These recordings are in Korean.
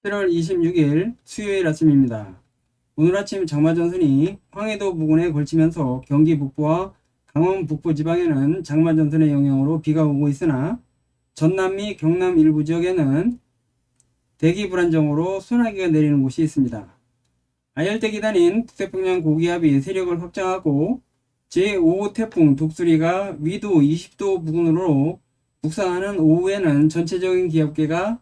7월 26일 수요일 아침입니다. 오늘 아침 장마전선이 황해도 부근에 걸치면서 경기 북부와 강원 북부 지방에는 장마전선의 영향으로 비가 오고 있으나 전남 및 경남 일부 지역에는 대기 불안정으로 소나기가 내리는 곳이 있습니다. 아열대 기단인 북태평양 고기압이 세력을 확장하고 제5호 태풍 독수리가 위도 20도 부근으로 북상하는 오후에는 전체적인 기압계가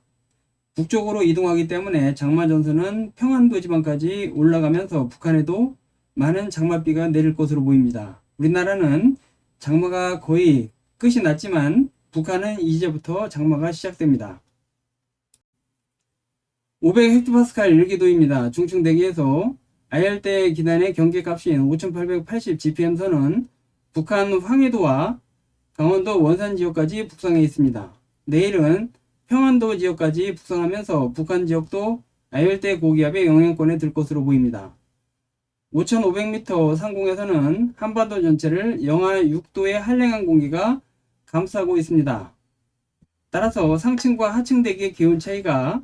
북쪽으로 이동하기 때문에 장마전선은 평안도 지방까지 올라가면서 북한에도 많은 장맛비가 내릴 것으로 보입니다. 우리나라는 장마가 거의 끝이 났지만 북한은 이제부터 장마가 시작됩니다. 500헥토파스칼 일기도입니다. 중충대기에서 아열대 기단의 경계값인 5880 GPM선은 북한 황해도와 강원도 원산 지역까지 북상해 있습니다. 내일은 평안도 지역까지 북상하면서 북한 지역도 아열대 고기압의 영향권에 들 것으로 보입니다. 5500m 상공에서는 한반도 전체를 영하 6도의 한랭한 공기가 감싸고 있습니다. 따라서 상층과 하층 대기의 기온 차이가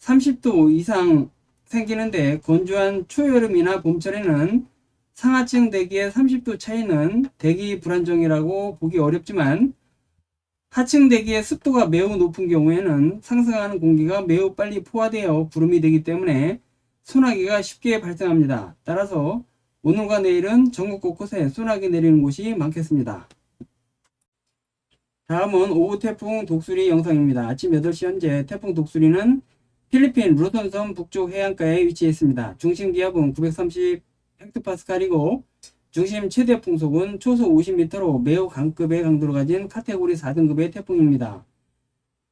30도 이상 생기는데 건조한 초여름이나 봄철에는 상하층 대기의 30도 차이는 대기 불안정이라고 보기 어렵지만 하층 대기의 습도가 매우 높은 경우에는 상승하는 공기가 매우 빨리 포화되어 구름이 되기 때문에 소나기가 쉽게 발생합니다. 따라서 오늘과 내일은 전국 곳곳에 소나기 내리는 곳이 많겠습니다. 다음은 오후 태풍 독수리 영상입니다. 아침 8시 현재 태풍 독수리는 필리핀 루손섬 북쪽 해안가에 위치해 있습니다. 중심 기압은 930헥토파스칼이고 중심 최대 풍속은 초속 50m로 매우 강급의 강도를 가진 카테고리 4등급의 태풍입니다.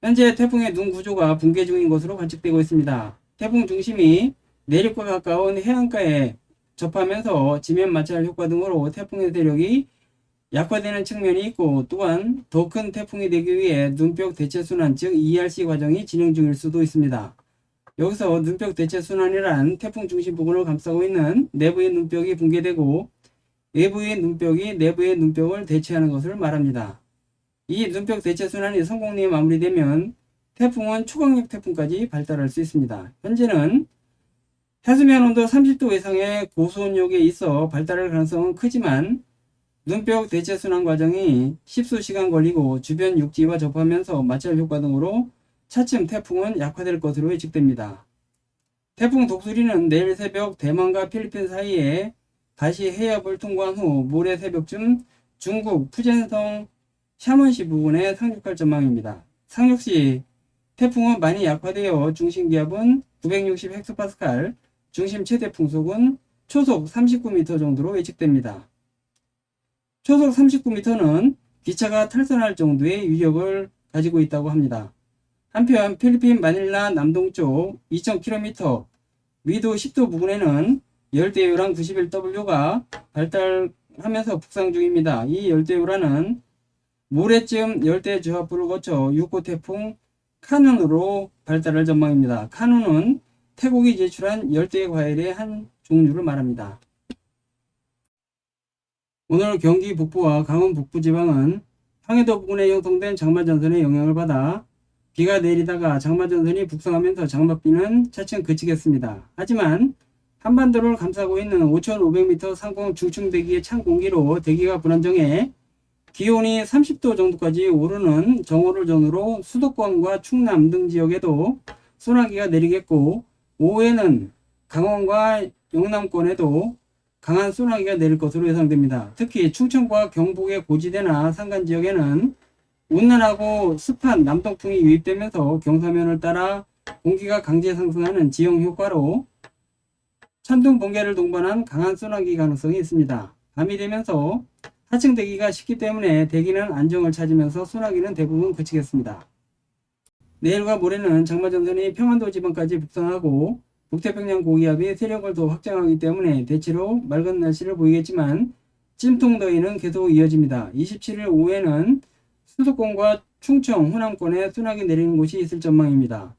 현재 태풍의 눈 구조가 붕괴 중인 것으로 관측되고 있습니다. 태풍 중심이 내륙과 가까운 해안가에 접하면서 지면 마찰 효과 등으로 태풍의 세력이 약화되는 측면이 있고 또한 더 큰 태풍이 되기 위해 눈벽 대체 순환 즉 ERC 과정이 진행 중일 수도 있습니다. 여기서 눈벽 대체 순환이란 태풍 중심 부근을 감싸고 있는 내부의 눈벽이 붕괴되고 외부의 눈벽이 내부의 눈벽을 대체하는 것을 말합니다. 이 눈벽 대체 순환이 성공리에 마무리되면 태풍은 초강력 태풍까지 발달할 수 있습니다. 현재는 해수면 온도 30도 이상의 고수온역에 있어 발달할 가능성은 크지만 눈벽 대체 순환 과정이 십수 시간 걸리고 주변 육지와 접하면서 마찰 효과 등으로 차츰 태풍은 약화될 것으로 예측됩니다. 태풍 독수리는 내일 새벽 대만과 필리핀 사이에 다시 해협을 통과한 후 모레 새벽쯤 중국 푸젠성 샤먼시 부근에 상륙할 전망입니다. 상륙 시 태풍은 많이 약화되어 중심 기압은 960 헥토파스칼, 중심 최대 풍속은 초속 39m 정도로 예측됩니다. 초속 39m는 기차가 탈선할 정도의 위력을 가지고 있다고 합니다. 한편 필리핀 마닐라 남동쪽 2000km 위도 10도 부근에는 열대요란 91W가 발달하면서 북상 중입니다. 이 열대요란은 모레쯤 열대저하부를 거쳐 6호 태풍 카눈으로 발달할 전망입니다. 카눈은 태국이 제출한 열대과일의 한 종류를 말합니다. 오늘 경기 북부와 강원 북부 지방은 황해도 부근에 형성된 장마전선의 영향을 받아 비가 내리다가 장마전선이 북상하면서 장맛비는 차츰 그치겠습니다. 하지만 한반도를 감싸고 있는 5500m 상공 중층대기의 찬 공기로 대기가 불안정해 기온이 30도 정도까지 오르는 정오를 전후로 수도권과 충남 등 지역에도 소나기가 내리겠고 오후에는 강원과 영남권에도 강한 소나기가 내릴 것으로 예상됩니다. 특히 충청과 경북의 고지대나 산간 지역에는 온난하고 습한 남동풍이 유입되면서 경사면을 따라 공기가 강제 상승하는 지형 효과로 천둥 번개를 동반한 강한 소나기 가능성이 있습니다. 밤이 되면서 하층 대기가 식기 때문에 대기는 안정을 찾으면서 소나기는 대부분 그치겠습니다. 내일과 모레는 장마전선이 평안도 지방까지 북상하고 북태평양 고기압이 세력을 더 확장하기 때문에 대체로 맑은 날씨를 보이겠지만 찜통더위는 계속 이어집니다. 27일 오후에는 수도권과 충청, 호남권에 소나기 내리는 곳이 있을 전망입니다.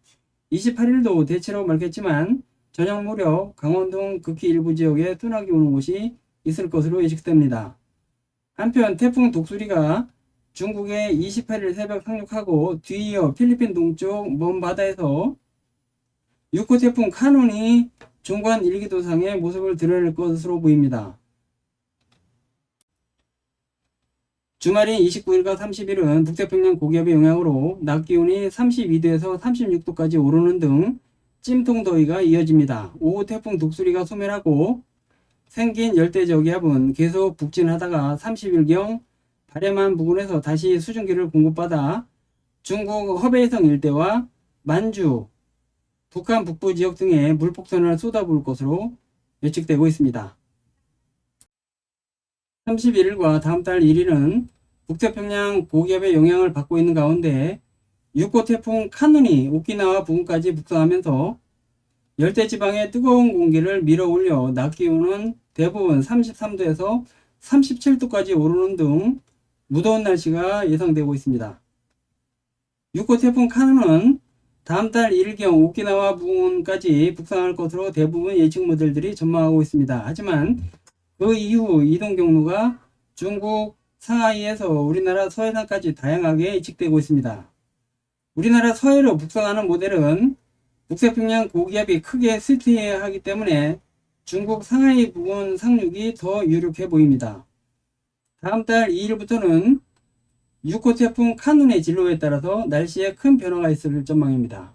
28일도 대체로 맑겠지만 저녁 무렵 강원 등 극히 일부 지역에 소나기 오는 곳이 있을 것으로 예측됩니다. 한편 태풍 독수리가 중국에 28일 새벽 상륙하고 뒤이어 필리핀 동쪽 먼 바다에서 6호 태풍 카눈이 중간 일기도상의 모습을 드러낼 것으로 보입니다. 주말인 29일과 30일은 북태평양 고기압의 영향으로 낮 기온이 32도에서 36도까지 오르는 등 찜통 더위가 이어집니다. 오후 태풍 독수리가 소멸하고 생긴 열대저기압은 계속 북진하다가 30일경 바레만 부근에서 다시 수증기를 공급받아 중국 허베이성 일대와 만주, 북한 북부 지역 등에 물폭탄을 쏟아부을 것으로 예측되고 있습니다. 31일과 다음 달 1일은 북태평양 고기압의 영향을 받고 있는 가운데 6호 태풍 카눈이 오키나와 부근까지 북상하면서 열대지방의 뜨거운 공기를 밀어 올려 낮 기온은 대부분 33도에서 37도까지 오르는 등 무더운 날씨가 예상되고 있습니다. 6호 태풍 카눈은 다음 달 1일경 오키나와 부근까지 북상할 것으로 대부분 예측 모델들이 전망하고 있습니다. 하지만 그 이후 이동 경로가 중국 상하이에서 우리나라 서해상까지 다양하게 예측되고 있습니다. 우리나라 서해로 북상하는 모델은 북태평양 고기압이 크게 쇠퇴하기 때문에 중국 상하이 부근 상륙이 더 유력해 보입니다. 다음 달 2일부터는 6호 태풍 카눈의 진로에 따라서 날씨에 큰 변화가 있을 전망입니다.